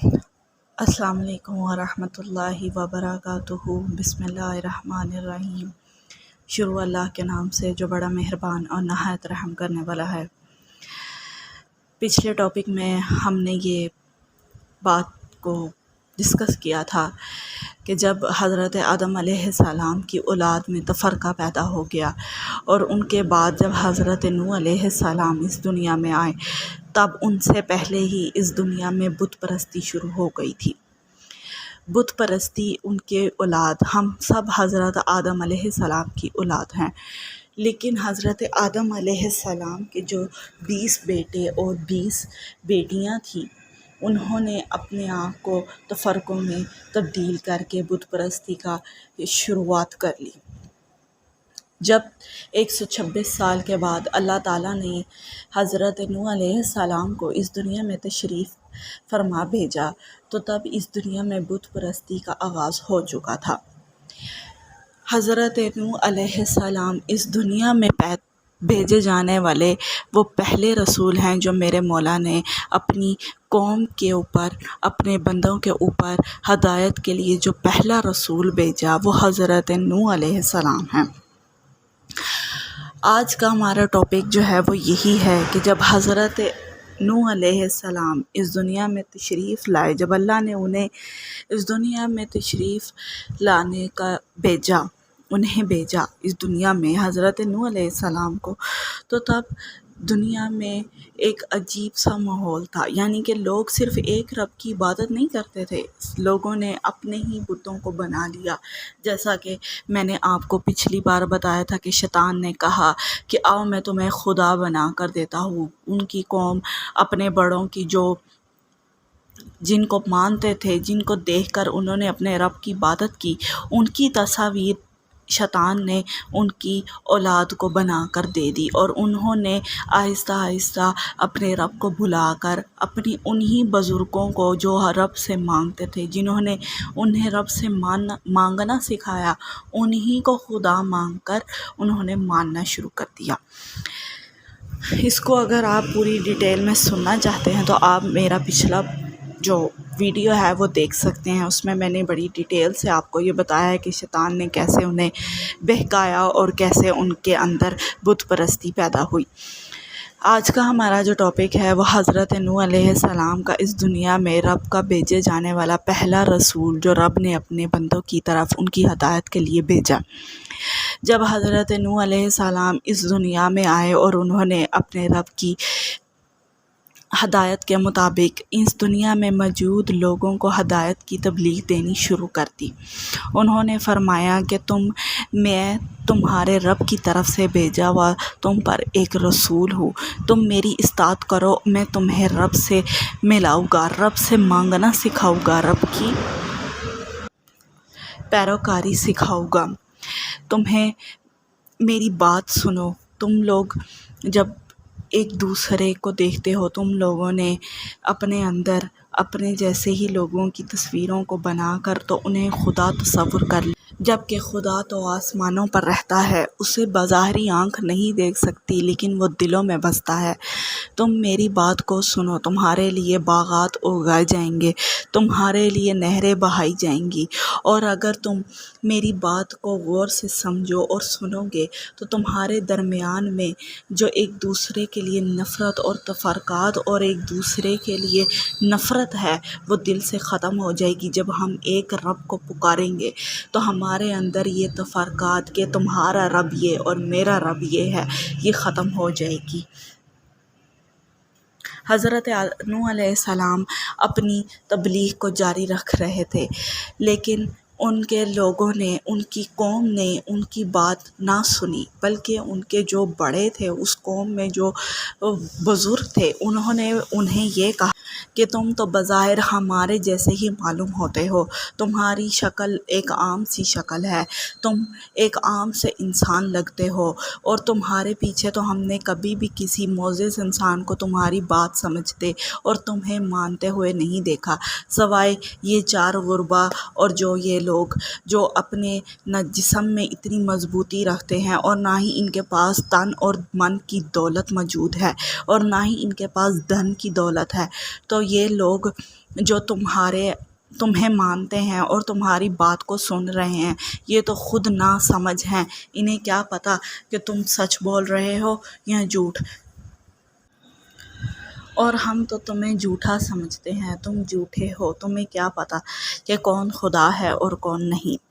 السلام علیکم ورحمۃ اللہ وبرکاتہ۔ بسم اللہ الرحمن الرحیم۔ شروع اللہ کے نام سے جو بڑا مہربان اور نہایت رحم کرنے والا ہے۔ پچھلے ٹاپک میں ہم نے یہ بات کو ڈسکس کیا تھا کہ جب حضرت آدم علیہ السلام کی اولاد میں تفرقہ پیدا ہو گیا اور ان کے بعد جب حضرت نوح علیہ السلام اس دنیا میں آئے تب ان سے پہلے ہی اس دنیا میں بت پرستی شروع ہو گئی تھی۔ بت پرستی ان کے اولاد، ہم سب حضرت آدم علیہ السلام کی اولاد ہیں، لیکن حضرت آدم علیہ السلام کے جو 20 بیٹے اور 20 بیٹیاں تھیں، انہوں نے اپنے آپ کو تفرقوں میں تبدیل کر کے بت پرستی کا شروعات کر لی۔ جب 126 سال کے بعد اللہ تعالیٰ نے حضرت نوح علیہ السلام کو اس دنیا میں تشریف فرما بھیجا تو تب اس دنیا میں بت پرستی کا آغاز ہو چکا تھا۔ حضرت نوح علیہ السلام اس دنیا میں بھیجے جانے والے وہ پہلے رسول ہیں جو میرے مولا نے اپنی قوم کے اوپر، اپنے بندوں کے اوپر ہدایت کے لیے جو پہلا رسول بھیجا وہ حضرت نوح علیہ السلام ہیں۔ آج کا ہمارا ٹاپک جو ہے وہ یہی ہے کہ جب حضرت نوح علیہ السلام اس دنیا میں تشریف لائے، جب اللہ نے انہیں اس دنیا میں تشریف لانے کا انہیں بھیجا اس دنیا میں حضرت نوح علیہ السلام کو، تو تب دنیا میں ایک عجیب سا ماحول تھا، یعنی کہ لوگ صرف ایک رب کی عبادت نہیں کرتے تھے، لوگوں نے اپنے ہی بتوں کو بنا لیا۔ جیسا کہ میں نے آپ کو پچھلی بار بتایا تھا کہ شیطان نے کہا کہ آؤ میں تمہیں خدا بنا کر دیتا ہوں۔ ان کی قوم اپنے بڑوں کی جن کو مانتے تھے، جن کو دیکھ کر انہوں نے اپنے رب کی عبادت کی، ان کی تصاویر شیطان نے ان کی اولاد کو بنا کر دے دی، اور انہوں نے آہستہ آہستہ اپنے رب کو بھلا کر اپنی انہی بزرگوں کو جو رب سے مانگتے تھے، جنہوں نے انہیں رب سے مانگنا سکھایا، انہی کو خدا مانگ کر انہوں نے ماننا شروع کر دیا۔ اس کو اگر آپ پوری ڈیٹیل میں سننا چاہتے ہیں تو آپ میرا پچھلا جو ویڈیو ہے وہ دیکھ سکتے ہیں، اس میں نے بڑی ڈیٹیل سے آپ کو یہ بتایا ہے کہ شیطان نے کیسے انہیں بہکایا اور کیسے ان کے اندر بت پرستی پیدا ہوئی۔ آج کا ہمارا جو ٹاپک ہے وہ حضرت نوح علیہ السلام کا اس دنیا میں رب کا بھیجے جانے والا پہلا رسول جو رب نے اپنے بندوں کی طرف ان کی ہدایت کے لیے بھیجا۔ جب حضرت نوح علیہ السلام اس دنیا میں آئے اور انہوں نے اپنے رب کی ہدایت کے مطابق اس دنیا میں موجود لوگوں کو ہدایت کی تبلیغ دینی شروع کر دی۔ انہوں نے فرمایا کہ میں تمہارے رب کی طرف سے بھیجا ہوا تم پر ایک رسول ہوں، تم میری اطاعت کرو، میں تمہیں رب سے ملاؤں گا، رب سے مانگنا سکھاؤں گا، رب کی پیروکاری سکھاؤں گا، تمہیں میری بات سنو۔ تم لوگ جب ایک دوسرے کو دیکھتے ہو، تم لوگوں نے اپنے اندر اپنے جیسے ہی لوگوں کی تصویروں کو بنا کر تو انہیں خدا تصور کر لیا، جبکہ خدا تو آسمانوں پر رہتا ہے، اسے بظاہری آنکھ نہیں دیکھ سکتی لیکن وہ دلوں میں بستا ہے۔ تم میری بات کو سنو، تمہارے لیے باغات اگائے جائیں گے، تمہارے لیے نہریں بہائی جائیں گی، اور اگر تم میری بات کو غور سے سمجھو اور سنو گے تو تمہارے درمیان میں جو ایک دوسرے کے لیے نفرت اور تفرقات اور ایک دوسرے کے لیے نفرت ہے وہ دل سے ختم ہو جائے گی۔ جب ہم ایک رب کو پکاریں گے تو ہمارے اندر یہ تفرقات کہ تمہارا رب یہ اور میرا رب یہ ہے، یہ ختم ہو جائے گی۔ حضرت نوح علیہ السلام اپنی تبلیغ کو جاری رکھ رہے تھے، لیکن ان کے لوگوں نے، ان کی قوم نے ان کی بات نہ سنی، بلکہ ان کے جو بڑے تھے، اس قوم میں جو بزرگ تھے، انہوں نے انہیں یہ کہا کہ تم تو بظاہر ہمارے جیسے ہی معلوم ہوتے ہو، تمہاری شکل ایک عام سی شکل ہے، تم ایک عام سے انسان لگتے ہو، اور تمہارے پیچھے تو ہم نے کبھی بھی کسی معزز انسان کو تمہاری بات سمجھتے اور تمہیں مانتے ہوئے نہیں دیکھا، سوائے یہ 4 غربا اور جو یہ لوگ جو اپنے نہ جسم میں اتنی مضبوطی رکھتے ہیں اور نہ ہی ان کے پاس تن اور من کی دولت موجود ہے اور نہ ہی ان کے پاس دھن کی دولت ہے، تو یہ لوگ جو تمہیں مانتے ہیں اور تمہاری بات کو سن رہے ہیں، یہ تو خود نہ سمجھ ہیں، انہیں کیا پتہ کہ تم سچ بول رہے ہو یا جھوٹ، اور ہم تو تمہیں جھوٹا سمجھتے ہیں، تم جھوٹے ہو، تمہیں کیا پتہ کہ کون خدا ہے اور کون نہیں۔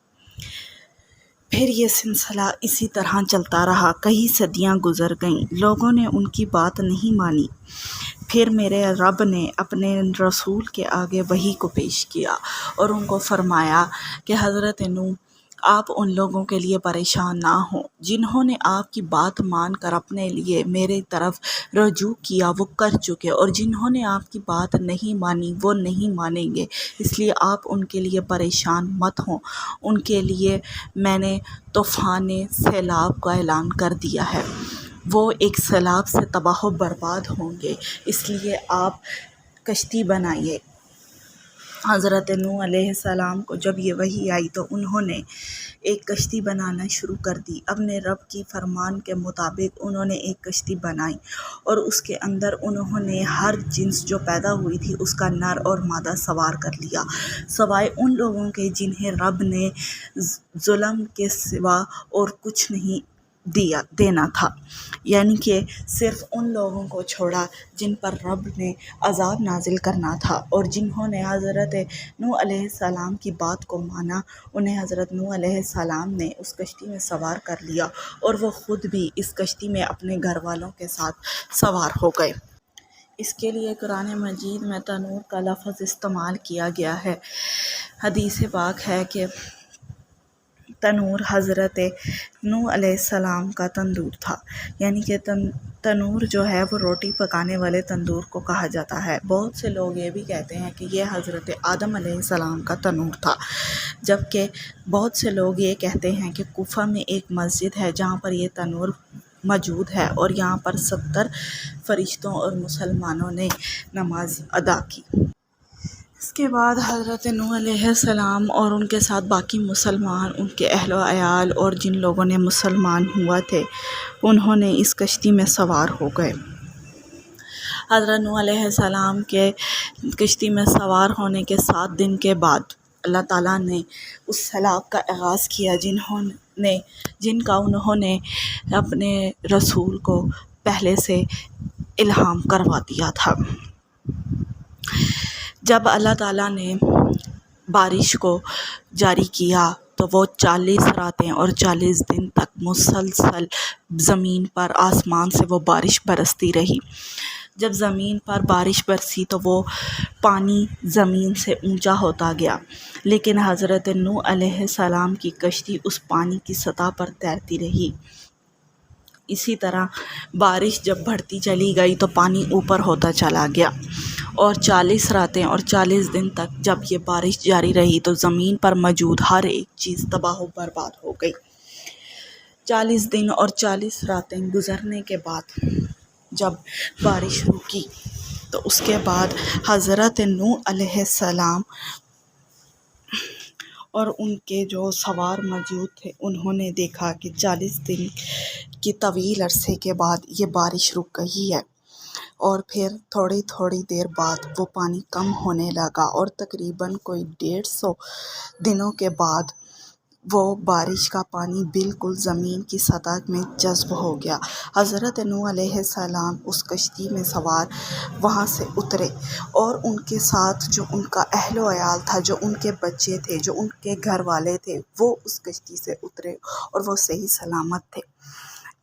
پھر یہ سلسلہ اسی طرح چلتا رہا، کئی صدیاں گزر گئیں، لوگوں نے ان کی بات نہیں مانی۔ پھر میرے رب نے اپنے رسول کے آگے وحی کو پیش کیا اور ان کو فرمایا کہ حضرت نوح، آپ ان لوگوں کے لیے پریشان نہ ہوں جنہوں نے آپ کی بات مان کر اپنے لیے میری طرف رجوع کیا، وہ کر چکے، اور جنہوں نے آپ کی بات نہیں مانی وہ نہیں مانیں گے، اس لیے آپ ان کے لیے پریشان مت ہوں۔ ان کے لیے میں نے طوفان سیلاب کا اعلان کر دیا ہے، وہ ایک سیلاب سے تباہ و برباد ہوں گے، اس لیے آپ کشتی بنائیے۔ حضرت نوح علیہ السلام کو جب یہ وحی آئی تو انہوں نے ایک کشتی بنانا شروع کر دی۔ اپنے رب کی فرمان کے مطابق انہوں نے ایک کشتی بنائی اور اس کے اندر انہوں نے ہر جنس جو پیدا ہوئی تھی اس کا نر اور مادہ سوار کر لیا، سوائے ان لوگوں کے جنہیں رب نے ظلم کے سوا اور کچھ نہیں دینا تھا، یعنی کہ صرف ان لوگوں کو چھوڑا جن پر رب نے عذاب نازل کرنا تھا، اور جنہوں نے حضرت نوح علیہ السلام کی بات کو مانا انہیں حضرت نوح علیہ السلام نے اس کشتی میں سوار کر لیا، اور وہ خود بھی اس کشتی میں اپنے گھر والوں کے ساتھ سوار ہو گئے۔ اس کے لیے قرآن مجید میں تنور کا لفظ استعمال کیا گیا ہے۔ حدیث پاک ہے کہ تنور حضرت نوح علیہ السلام کا تندور تھا، یعنی کہ تنور جو ہے وہ روٹی پکانے والے تندور کو کہا جاتا ہے۔ بہت سے لوگ یہ بھی کہتے ہیں کہ یہ حضرت آدم علیہ السلام کا تنور تھا، جبکہ بہت سے لوگ یہ کہتے ہیں کہ کوفہ میں ایک مسجد ہے جہاں پر یہ تنور موجود ہے، اور یہاں پر 70 فرشتوں اور مسلمانوں نے نماز ادا کی۔ اس کے بعد حضرت نوح علیہ السلام اور ان کے ساتھ باقی مسلمان، ان کے اہل و عیال اور جن لوگوں نے مسلمان ہوا تھے، انہوں نے اس کشتی میں سوار ہو گئے۔ حضرت نوح علیہ السلام کے کشتی میں سوار ہونے کے 7 دن کے بعد اللہ تعالیٰ نے اس سیلاب کا آغاز کیا جن کا انہوں نے اپنے رسول کو پہلے سے الہام کروا دیا تھا۔ جب اللہ تعالیٰ نے بارش کو جاری کیا تو وہ 40 راتیں اور 40 دن تک مسلسل زمین پر آسمان سے وہ بارش برستی رہی۔ جب زمین پر بارش برسی تو وہ پانی زمین سے اونچا ہوتا گیا، لیکن حضرت نوح علیہ السلام کی کشتی اس پانی کی سطح پر تیرتی رہی۔ اسی طرح بارش جب بڑھتی چلی گئی تو پانی اوپر ہوتا چلا گیا، اور 40 راتیں اور 40 دن تک جب یہ بارش جاری رہی تو زمین پر موجود ہر ایک چیز تباہ و برباد ہو گئی۔ 40 دن اور 40 راتیں گزرنے کے بعد جب بارش رکی تو اس کے بعد حضرت نوح علیہ السلام اور ان کے جو سوار موجود تھے انہوں نے دیکھا کہ 40 دن کی طویل عرصے کے بعد یہ بارش رک گئی ہے، اور پھر تھوڑی دیر بعد وہ پانی کم ہونے لگا، اور تقریباً کوئی 150 دنوں کے بعد وہ بارش کا پانی بالکل زمین کی سطح میں جذب ہو گیا۔ حضرت نوح علیہ السلام اس کشتی میں سوار وہاں سے اترے، اور ان کے ساتھ جو ان کا اہل و عیال تھا، جو ان کے بچے تھے، جو ان کے گھر والے تھے، وہ اس کشتی سے اترے اور وہ صحیح سلامت تھے،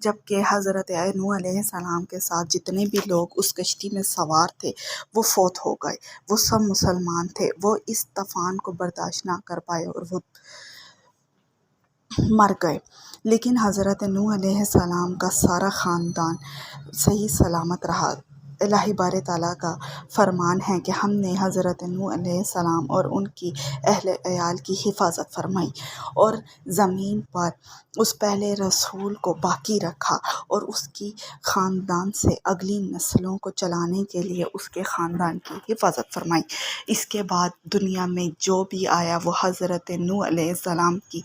جبکہ حضرت نوح علیہ السلام کے ساتھ جتنے بھی لوگ اس کشتی میں سوار تھے وہ فوت ہو گئے۔ وہ سب مسلمان تھے، وہ اس طوفان کو برداشت نہ کر پائے اور وہ مر گئے، لیکن حضرت نوح علیہ السلام کا سارا خاندان صحیح سلامت رہا۔ الہی باری تعالیٰ کا فرمان ہے کہ ہم نے حضرت نوح علیہ السلام اور ان کی اہل عیال کی حفاظت فرمائی، اور زمین پر اس پہلے رسول کو باقی رکھا، اور اس کی خاندان سے اگلی نسلوں کو چلانے کے لیے اس کے خاندان کی حفاظت فرمائی۔ اس کے بعد دنیا میں جو بھی آیا وہ حضرت نوح علیہ السلام کی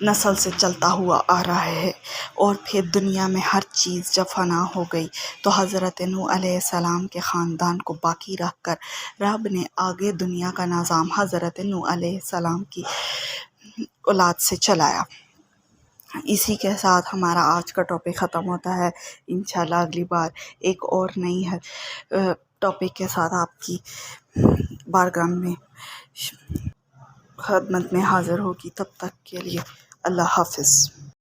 نسل سے چلتا ہوا آ رہا ہے، اور پھر دنیا میں ہر چیز جب فنا ہو گئی تو حضرت نوح علیہ السلام کے خاندان کو باقی رکھ کر رب نے آگے دنیا کا نظام حضرت نوح علیہ السلام کی اولاد سے چلایا۔ اسی کے ساتھ ہمارا آج کا ٹاپک ختم ہوتا ہے۔ انشاءاللہ اگلی بار ایک اور نئی ٹاپک کے ساتھ آپ کی بارگاہ میں خدمت میں حاضر ہوگی۔ تب تک کے لیے اللہ حافظ۔